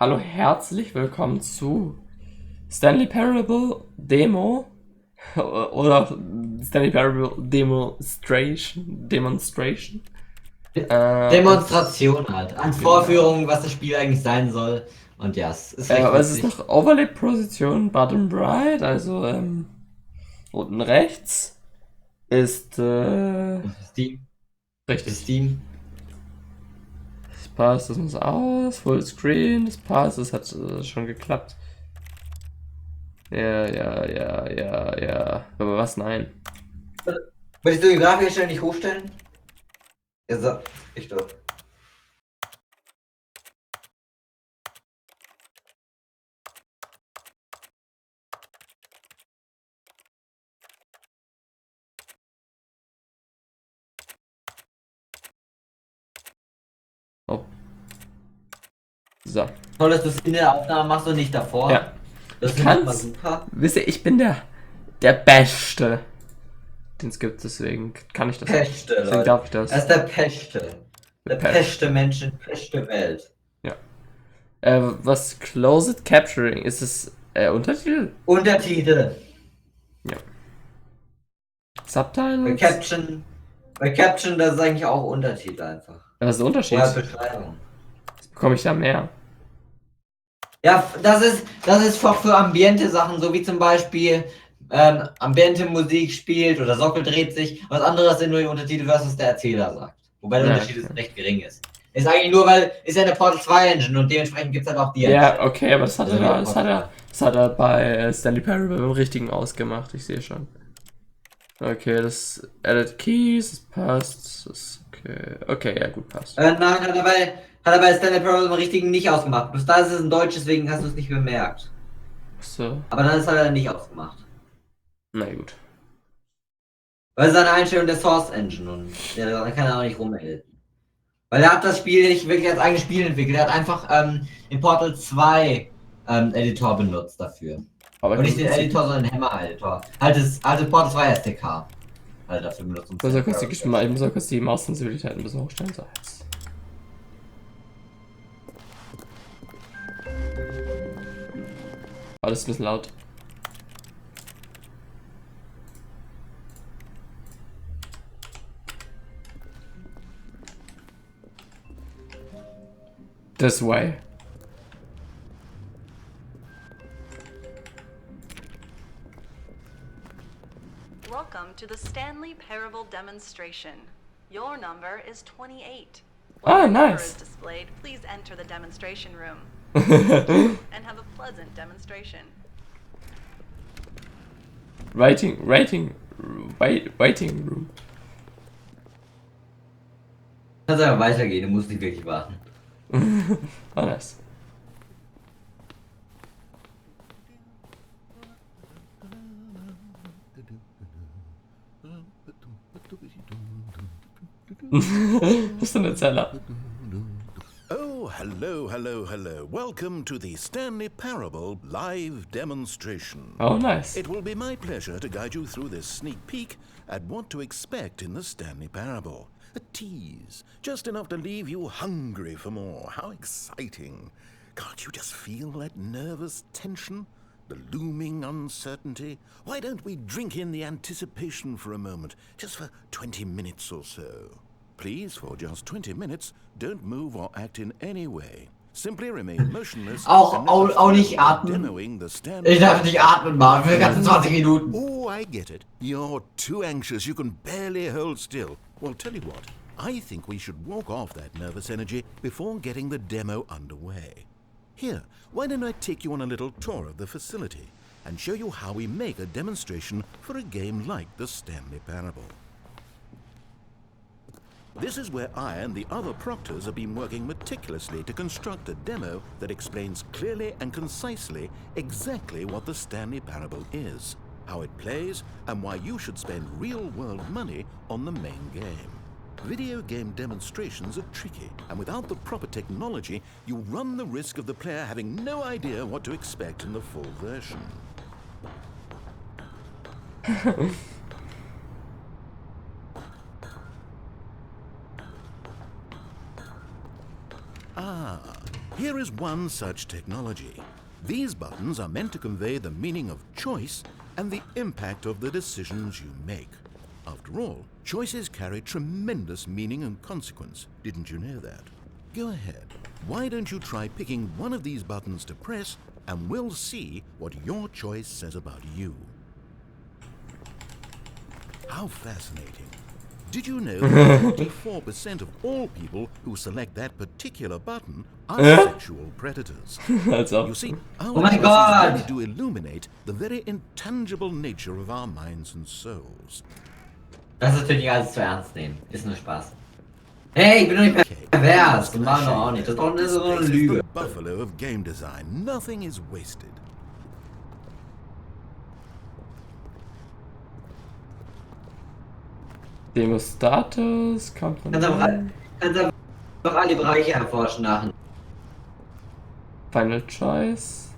Hallo, herzlich willkommen zu Stanley Parable Demo oder Stanley Parable Demonstration. Demonstration halt. An Genau. Vorführungen, was das Spiel eigentlich sein soll. Und ja, es ist recht Was ist witzig. noch? Overlay-Position Bottom Right, also unten rechts ist Und für Steam. Für richtig. Steam. Das passt, das muss aus. Fullscreen, das passt, das hat schon geklappt. Ja. Aber was? Nein. Willst du die Grafik nicht hochstellen? Ja, so. Ich doch. Oh. So. Toll, dass du es in der Aufnahme machst und nicht davor. Ja. Das Ich finde ich mal kann's. super. Wisst ihr, ich bin der Beste, den es gibt, deswegen kann ich das. Pechte, Deswegen Leute. darf ich das. Er ist der Pechte. Der Pest. Pechte Menschen, Pechte Welt. Ja. Was Closed Capturing? Ist es Untertitel? Untertitel. Ja. Bei Subtitles? Caption. Bei Caption, das ist eigentlich auch Untertitel einfach. Was ist der Unterschied? Oder Beschreibung. Bekomme ich da mehr? Ja, das ist für ambiente Sachen, so wie zum Beispiel ambiente Musik spielt oder Sockel dreht sich. Was anderes sind nur die Untertitel, was der Erzähler sagt. Wobei der Ja, Unterschied okay. recht gering ist. Ist eigentlich nur, weil ist ja eine Portal 2 Engine und dementsprechend gibt es halt auch die Ja, Engine. okay, aber das hat Also er, wie der das hat Portal er, 2. das hat er bei Stanley Parable beim richtigen ausgemacht. Ich sehe schon. Okay, das Edit Keys, das passt. Das okay. Okay, ja, gut, passt. Nein, hat er bei Stanley Parable im richtigen nicht ausgemacht. Bis da ist es in Deutsch, deswegen hast du es nicht bemerkt. So, Aber dann ist er nicht ausgemacht. na gut. Weil es ist eine Einstellung der Source Engine und da kann er auch nicht rumediten. Weil er hat das Spiel nicht wirklich als eigenes Spiel entwickelt. Er hat einfach den Portal 2 Editor benutzt dafür. Aber Und ich muss nicht den kurz die, Editor, sondern den Hammer-Editor. Halt das Portal 2 SDK. Halt dafür benutzt, um muss ja Stanley kurz die, Parable zu ich muss ja erstellen. kurz die Maussensibilität ein bisschen hochstellen. So, jetzt. Alles ein bisschen laut. This way. Welcome to the Stanley Parable demonstration. Your number is 28. When Ah, your number nice. is displayed, please enter the demonstration room and have a pleasant demonstration. waiting room. Kannst einfach weitergehen, du musst nicht wirklich warten. Oh, nice. Bist du eine Zeller? Oh, hello. Welcome to the Stanley Parable live demonstration. Oh, nice. It will be my pleasure to guide you through this sneak peek at what to expect in the Stanley Parable. A tease, just enough to leave you hungry for more. How exciting. Can't you just feel that nervous tension? The looming uncertainty? Why don't we drink in the anticipation for a moment, just for 20 minutes or so? Please, for just 20 minutes, don't move or act in any way. Simply remain motionless. Auch nicht atmen. Demoing the Stanley. Ich darf nicht atmen, Mann, für die ganzen 20 Minuten. Oh, I get it. You're too anxious. You can barely hold still. Well, tell you what. I think we should walk off that nervous energy before getting the demo underway. Here, why don't I take you on a little tour of the facility and show you how we make a demonstration for a game like the Stanley Parable. This is where I and the other proctors have been working meticulously to construct a demo that explains clearly and concisely exactly what the Stanley Parable is, how it plays, and why you should spend real-world money on the main game. Video game demonstrations are tricky, and without the proper technology, you run the risk of the player having no idea what to expect in the full version. Here is one such technology. These buttons are meant to convey the meaning of choice and the impact of the decisions you make. After all, choices carry tremendous meaning and consequence. Didn't you know that? Go ahead. Why don't you try picking one of these buttons to press, and we'll see what your choice says about you. How fascinating. Did you know that 44% of all people who select that particular button are sexual predators? Als ob. You see, our Oh my choices God! really do illuminate the very intangible nature of our minds and souls. Das ist natürlich nicht alles zu ernst nehmen. Ist nur Spaß. Hey, ich bin doch nicht pervers. Das machen wir auch nicht. Das ist doch This so eine place is Lüge. the buffalo of game design. Nothing is wasted. Demo-Status, Kannst einfach alle Bereiche erforschen nach. Final Choice,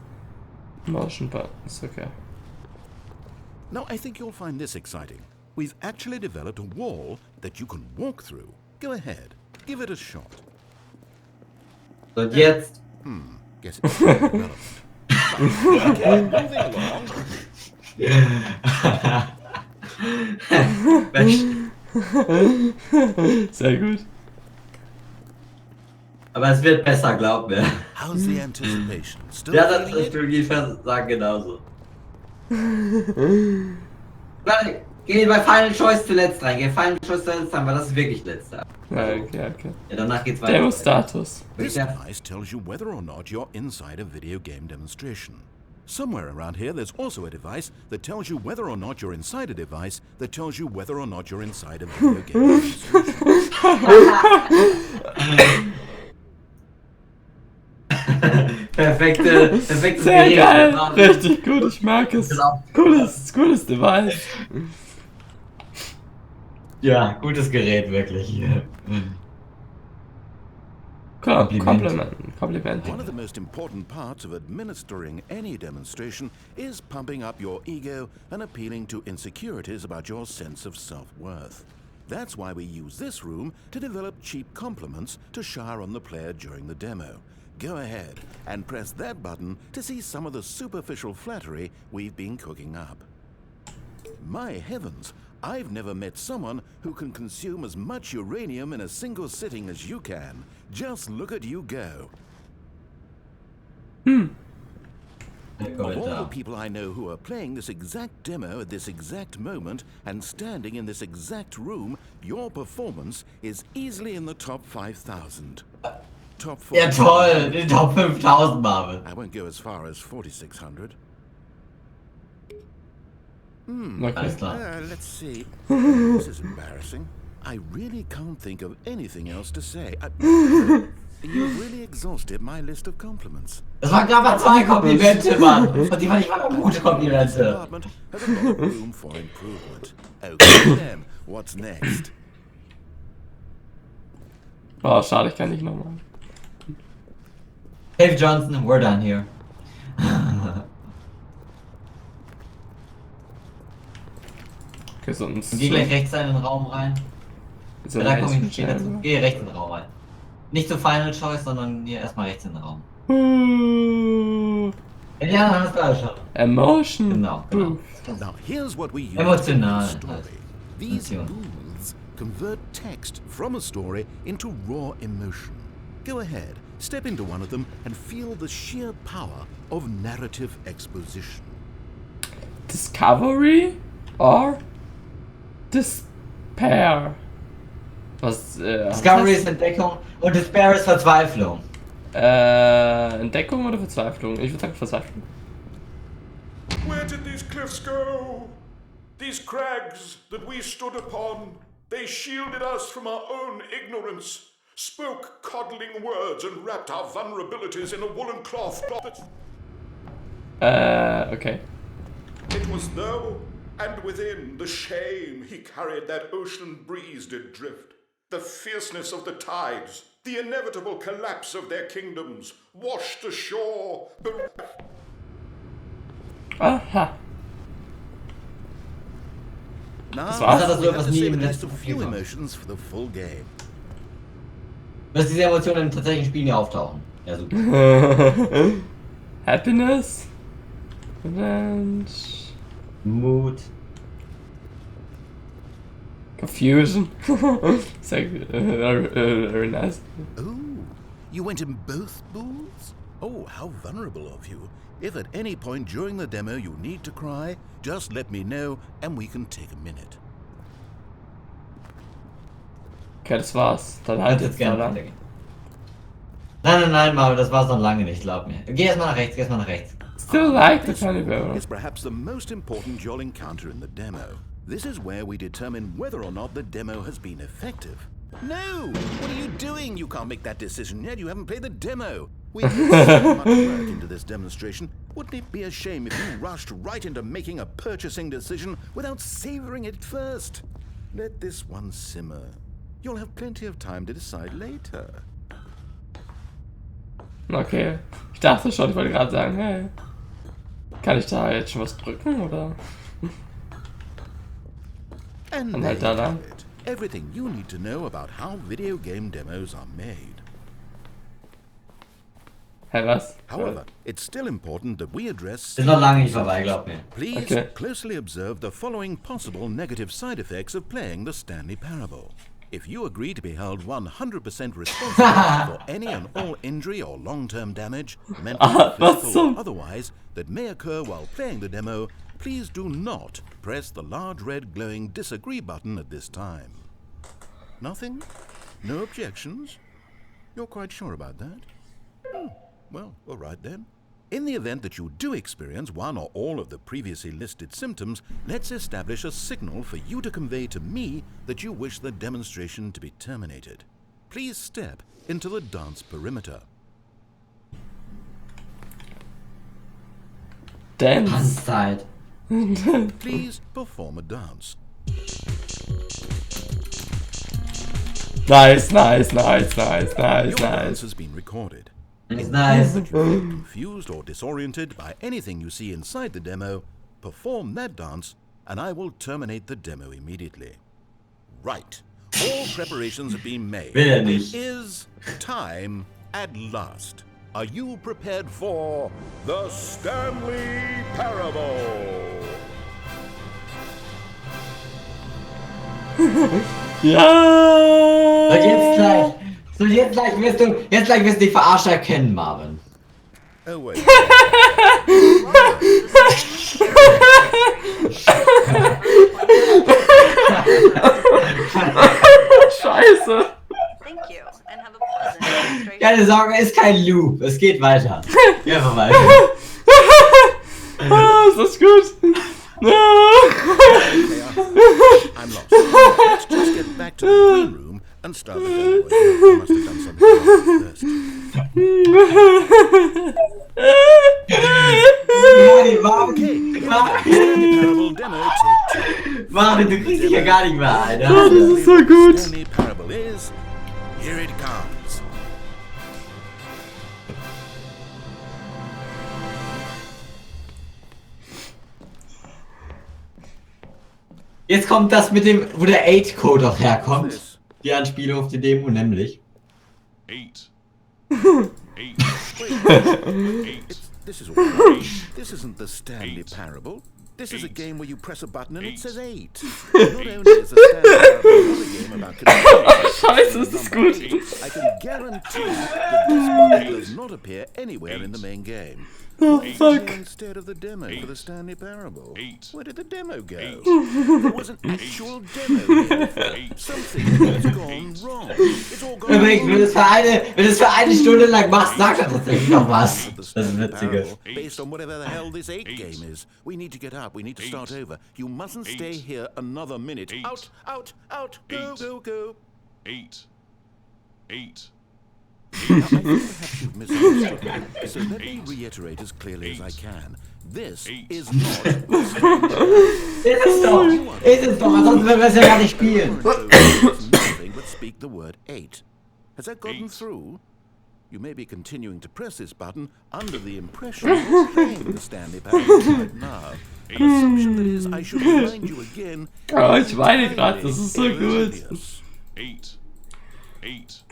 Motion Buttons, okay. Now, I think you'll find this exciting. We've actually developed a wall that you can walk through. Go ahead, give it a shot. Und jetzt. Guess it's irrelevant. Okay, moving along. Sehr gut. Aber es wird besser, glaub mir. How's the anticipation? Still Ja, das feeling it? Technologie sagen genauso. Warte, geh bei Final Choice zuletzt rein. Geh Final Choice zuletzt rein, weil das ist wirklich letzter. Okay. Ja, danach geht's weiter. Demo-Status. This device tells you whether or not you're inside a video game demonstration. Somewhere around here, there's also a device that tells you whether or not you're inside a device that tells you whether or not you're inside a video game demonstration. Perfektes Sehr Gerät. geil, richtig gut, ich mag es. Genau. Cooles Device. Ja, gutes Gerät, wirklich. Kompliment. One of the most important parts of administering any demonstration is pumping up your ego and appealing to insecurities about your sense of self-worth. That's why we use this room to develop cheap compliments to shower on the player during the demo. Go ahead and press that button to see some of the superficial flattery we've been cooking up. My heavens, I've never met someone who can consume as much uranium in a single sitting as you can. Just look at you go. Of all the people I know who are playing this exact demo at this exact moment and standing in this exact room, your performance is easily in the top 5,000. Top 4. Ja, toll, den Top 5000 Marvel. I won't go as far as 4,600. Okay. Alles klar. Let's see. This is embarrassing. I really can't think of anything else to say. You've really exhausted my list of compliments. Das waren gerade mal 2 Komplimente, Mann. Und die fand ich waren gute This Komplimente. department has a lot of room for improvement. Okay, then, what's next? Oh, schade, ich kann nicht nochmal. Dave Johnson, we're done here. Okay, so ein Geh gleich rechts in den Raum rein. so Ja, da komme ich ein nicht dazu. Geh rechts in den Raum rein. Nicht zu Final Choice, sondern hier erstmal rechts in den Raum. Ja, die anderen hast du alle schon. Emotion. Genau. Now, here's what we use Emotional. to tell a story. These Emotion. booths convert text from a story into raw emotion. Go ahead, step into one of them and feel the sheer power of narrative exposition. Discovery or Despair? Was, Discovery ist Entdeckung und Despair ist Verzweiflung. Entdeckung oder Verzweiflung? Ich würde sagen Verzweiflung. Where did these cliffs go? These crags that we stood upon, they shielded us from our own ignorance, spoke coddling words and wrapped our vulnerabilities in a woolen cloth. Okay. It was though, and within the shame he carried that ocean breeze did drift, the fierceness of the tides, the inevitable collapse of their kingdoms, washed ashore, Aha. Now, war's. Das we wird have was to nie save im at least letzten a few Profil kommt. emotions for the full game. Dass diese Emotionen im tatsächlichen Spiel nie auftauchen. Ja, super. Happiness. Revenge. Mut. Confusion. Very nice. Oh, you went in both booths? Oh, how vulnerable of you. If at any point during the demo you need to cry, just let me know and we can take a minute. Okay, das war's. Dann Ich halt würde jetzt jetzt da gerne lang. weitergehen. Nein, Marvin, das war's noch lange nicht, glaub mir. Geh erstmal nach rechts, Still like the This funny barrel. is perhaps the most important you'll encounter in the demo. This is where we determine whether or not the demo has been effective. No! What are you doing? You can't make that decision yet. You haven't played the demo. We put so much work into this demonstration. Wouldn't it be a shame if you rushed right into making a purchasing decision without savoring it first? Let this one simmer. You'll have plenty of time to decide later. Okay. Ich dachte schon, ich wollte gerade sagen, hey. Kann ich da jetzt schon was drücken, oder? And And there like that, you huh? have it. Everything you need to know about how video game demos are made. Hey, was? However, it's still important that we address... Ist noch lange nicht vorbei, glaub mir. Please Okay. closely observe the following possible negative side effects of playing the Stanley Parable. If you agree to be held 100% responsible for any and all injury or long-term damage, mental, was physical, zum- or otherwise, that may occur while playing the demo, please do not press the large red glowing disagree button at this time. Nothing? No objections? You're quite sure about that? Oh, well, all right then. In the event that you do experience one or all of the previously listed symptoms, let's establish a signal for you to convey to me that you wish the demonstration to be terminated. Please step into the dance perimeter. Dance. Tanzzeit. Please perform a dance. Nice. Your dance has been recorded. Ist nice. If you feel confused or disoriented by anything you see inside the demo, perform that dance and I will terminate the demo immediately. Right. All preparations have been made. Will er It nicht. is time at last. Are you prepared for the Stanley Parable? Ja. Und jetzt gleich wirst du dich verarscht erkennen, Marvin. Oh wait. Scheiße. Thank you, and have a pleasant demonstration. Keine Sorge, ist kein Loop. Es geht weiter. Geh einfach weiter. Ah, ist das gut? I'm lost. Let's just get back to the green room and start the demo. I must have done something wrong first. Parable demo take 2. Marvin, du kriegst dich ja gar nicht mehr ein. Das ist so gut. Stanley Parable is... Here it comes. Jetzt kommt das mit dem, wo der 8-Code auch herkommt. This. Die Anspielung auf die Demo, nämlich. 8. This is all right. This isn't the Stanley Parable. This is a game where you press a button and it says 8. Not only is the Stanley Parable not a game about control, Scheiße, ist das gut. I can guarantee that this button does not appear anywhere in the main game. Oh, What fuck. instead of the demo for the Stanley Parable? 8. Where did the demo go? There was an actual demo here. Something has gone wrong. It's all gone Übrigens, wenn du es für eine Stunde lang machst, sagt er tatsächlich noch was. The Das ist Stanley Witziges. Parable, based on whatever the hell this 8 game is. We need to get up. We need to start over. You mustn't stay here another minute. Out, out, out. Go, go, go. 8. 8. Now, I think perhaps you've misunderstood me, so let me reiterate as clearly as I can. This is not Ist es doch, ansonsten würden wir es ja gar nicht spielen. nothing but speak the word 8. Has that gotten through? You may be continuing to press this button under the impression you're playing the Stanley Parable right now. An assumption that is, I should remind you again. Oh, ich weine gerade, das ist so gut. 8. 8.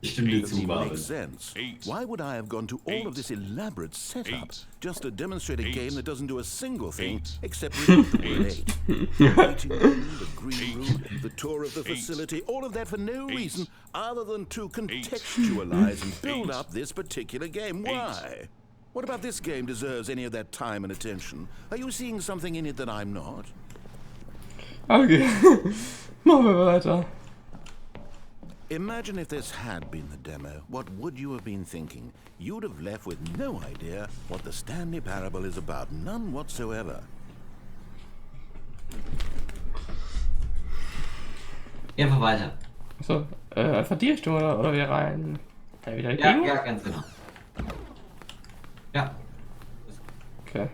Ich stimme dir Doesn't zu, even make Marvin. sense. Why would I have gone to all of this elaborate setup just to demonstrate a game that doesn't do a single thing except repeat the word 8? The waiting room, the green room, the tour of the facility, all of that for no reason other than to contextualize and build up this particular game. Why? What about this game deserves any of that time and attention? Are you seeing something in it that I'm not? Okay. Machen wir weiter. Imagine if this had been the demo. What would you have been thinking? You'd have left with no idea what the Stanley Parable is about. None whatsoever. Einfach weiter. So, einfach die Richtung oder wir rein? Ja, wieder Ja, gegen? ja, ganz genau. Ja. Okay.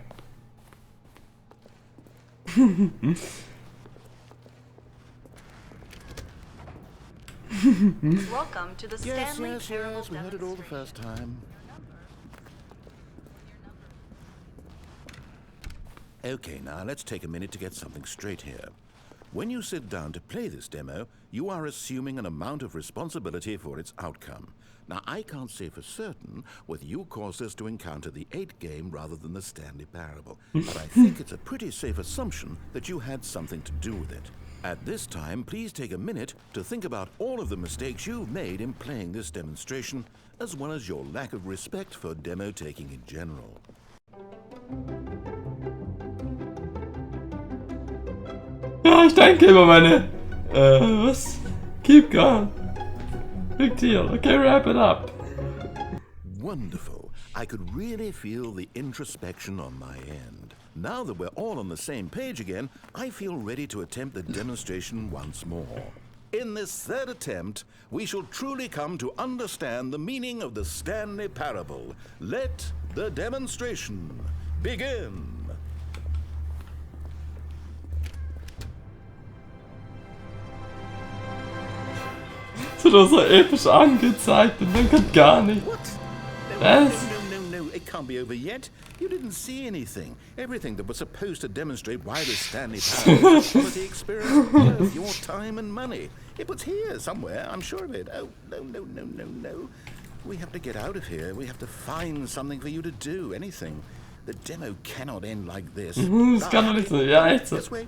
Welcome to the Yes, Stanley yes, Parable yes, we heard it all the first time. Okay, now let's take a minute to get something straight here. When you sit down to play this demo, you are assuming an amount of responsibility for its outcome. Now, I can't say for certain whether you caused us to encounter the 8 game rather than the Stanley Parable, but I think it's a pretty safe assumption that you had something to do with it. At this time, please take a minute to think about all of the mistakes you've made in playing this demonstration, as well as your lack of respect for demo taking in general. Ja, ich danke über meine. Was? Keep going. Big deal. Okay, wrap it up. Wonderful. I could really feel the introspection on my end. Now that we're all on the same page again, I feel ready to attempt the demonstration once more. In this third attempt, we shall truly come to understand the meaning of the Stanley Parable. Let the demonstration begin. Es wird so episch angezeigt und dann kommt gar nicht. What? Was? No, it can't be over yet. You didn't see anything. Everything that was supposed to demonstrate why the Stanley Parable is a quality experience worth your time and money. It was here somewhere, I'm sure of it. Oh, no. We have to get out of here. We have to find something for you to do, anything. The demo cannot end like this. Das kann doch nicht so. Ja, echt so. This way.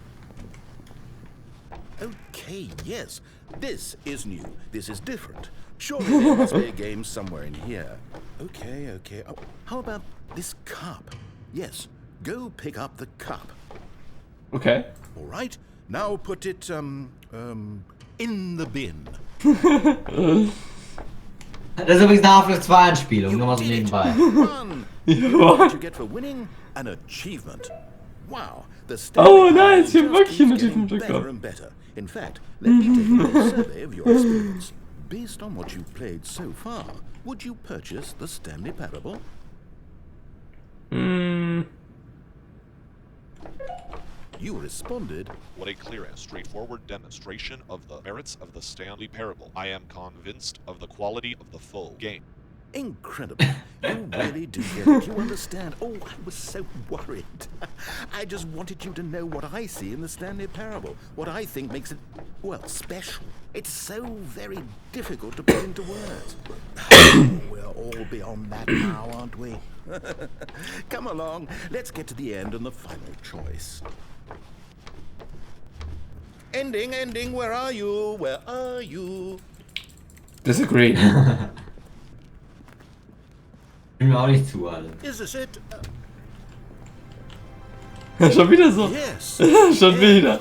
Okay, yes. This is new. This is different. Surely there must be a game somewhere in here. Okay. Oh, how about this cup? Yes, go pick up the cup. Okay. All right, now put it, in the bin. Das ist übrigens eine Half-Life 2 Anspielung, nur mal so did it. nebenbei. One. What you get for winning? An achievement. Wow, the Oh, Stanley nice, Parable you wirklich just ein keeps Achievement getting better bekommen. and better. In fact, let me take a little survey of your experience. Based on what you've played so far, would you purchase the Stanley Parable? You responded, What a clear and straightforward demonstration of the merits of the Stanley Parable. I am convinced of the quality of the full game. incredible. You really do get it. You understand. Oh, I was so worried. I just wanted you to know what I see in the Stanley Parable. What I think makes it, well, special. It's so very difficult to put into words. We're all beyond that now, aren't we? Come along. Let's get to the end and the final choice. Ending, where are you? Where are you? Disagree. Bin mir auch nicht zu, alle. Is this it? Schon wieder so. Yes. Schon wieder.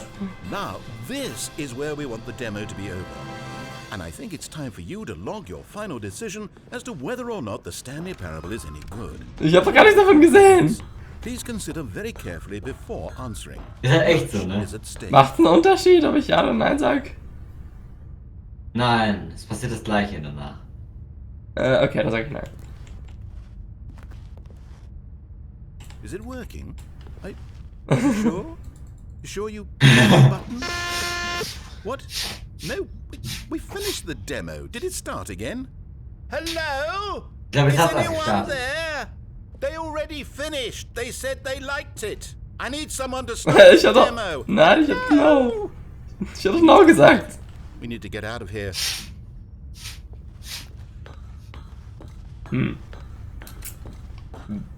Now, this is where we want the demo to be over. And I think it's time for you to log your final decision as to whether or not the Stanley Parable is any good. Ich hab doch gar nichts davon gesehen. Please consider very carefully before answering. Ist halt echt so, ne? Is at stake. Macht's einen Unterschied, ob ich Ja oder Nein sag? Nein, es passiert das Gleiche danach. Okay, dann sag ich Nein. Is it working? Are you sure? You sure you pressed the button? What? No, we finished the demo. Did it start again? Hello? Ich glaube, Is es hat was anyone gestartet. there? They already finished. They said they liked it. I need someone to start Ich the hab doch... demo. Nein, ich hab genau... Ich hab doch genau gesagt. We need to get out of here.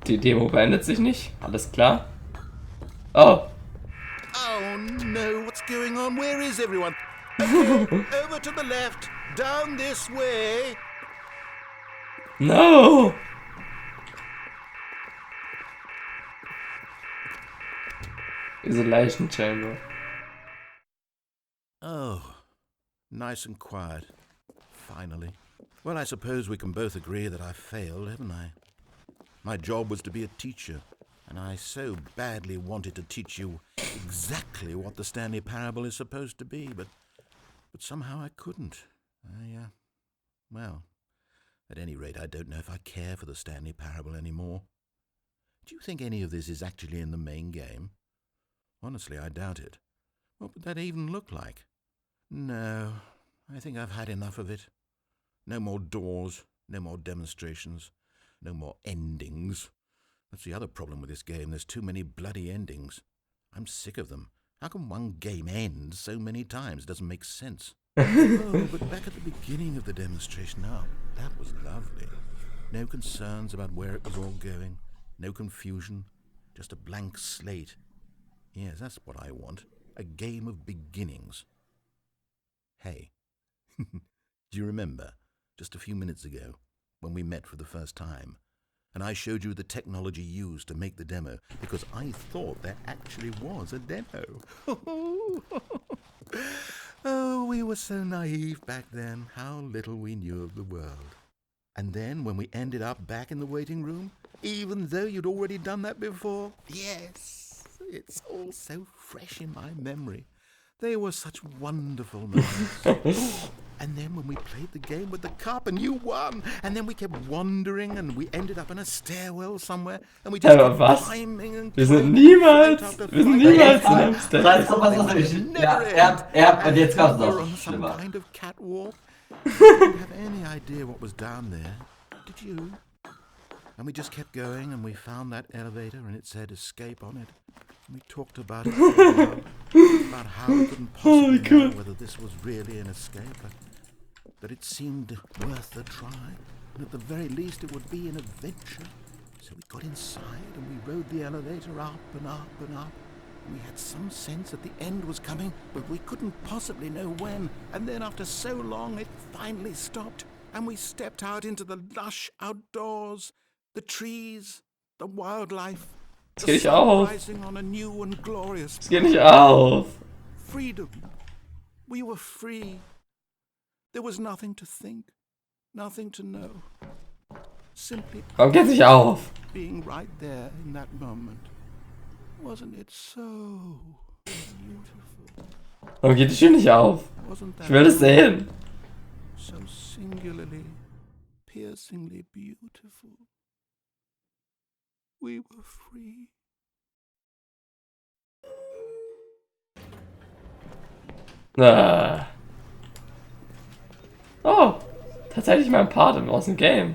Die Demo beendet sich nicht. Alles klar. Oh. Oh no, what's going on? Where is everyone? Okay, over to the left, down this way. No. Isolation chamber. Oh, nice and quiet. Finally. Well, I suppose we can both agree that I failed, haven't I? My job was to be a teacher, and I so badly wanted to teach you exactly what the Stanley Parable is supposed to be, but somehow I couldn't. Well, at any rate, I don't know if I care for the Stanley Parable anymore. Do you think any of this is actually in the main game? Honestly, I doubt it. What would that even look like? No, I think I've had enough of it. No more doors, no more demonstrations, no more endings. That's the other problem with this game. There's too many bloody endings. I'm sick of them. How can one game end so many times? It doesn't make sense. Oh, but back at the beginning of the demonstration, that was lovely. No concerns about where it was all going. No confusion. Just a blank slate. Yes, that's what I want. A game of beginnings. Hey, do you remember, just a few minutes ago, when we met for the first time, and I showed you the technology used to make the demo, because I thought there actually was a demo. Oh, we were so naive back then, how little we knew of the world. And then, when we ended up back in the waiting room, even though you'd already done that before, yes, it's all so fresh in my memory. They were such wonderful moments. And then when we played the game with the cup and you won, and then we kept wandering and we ended up in a stairwell somewhere and we just kept climbing and Wir sind niemals in einem Weißt du, was das ist? Ja, und jetzt kommt's noch some schlimmer. kind of catwalk. I didn't have any idea what was down there. Did you? And we just kept going and we found that elevator and it said escape on it. And we talked about it for a while, about how we couldn't possibly know whether this was really an escape, but it seemed worth a try. And at the very least it would be an adventure. So we got inside and we rode the elevator up and up and up. We had some sense that the end was coming, but we couldn't possibly know when. And then after so long, it finally stopped, and we stepped out into the lush outdoors, the trees, the wildlife, the sun rising on a new and glorious Es geht nicht auf. freedom. We were free. There was nothing to think, nothing to know. Simply Warum geht's nicht auf? being right there in that moment. Wasn't it so beautiful? Warum geht die Tür nicht auf? Wasn't that Ich will es sehen. so singularly, piercingly beautiful? We were free. Oh, tatsächlich mein Part aus dem Game.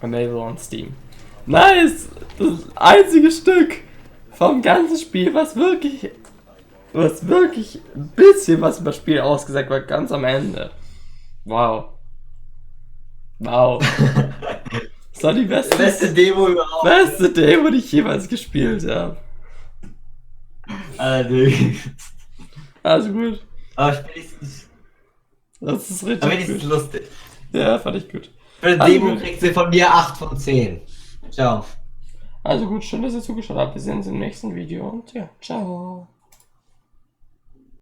Enable on Steam. Nice! Das einzige Stück vom ganzen Spiel, was wirklich ein bisschen was über das Spiel ausgesagt war, ganz am Ende. Wow. Wow. Das war die Beste Demo überhaupt. beste Demo, die ich jemals gespielt habe. Allerdings. Also gut. Aber wenigstens, Das ist aber richtig wenigstens gut. lustig. Ja, fand ich gut. Für eine Also Demo gut. kriegst du von mir 8 von 10. Ciao. Also gut, schön, dass ihr zugeschaut habt. Wir sehen uns im nächsten Video und ja, ciao.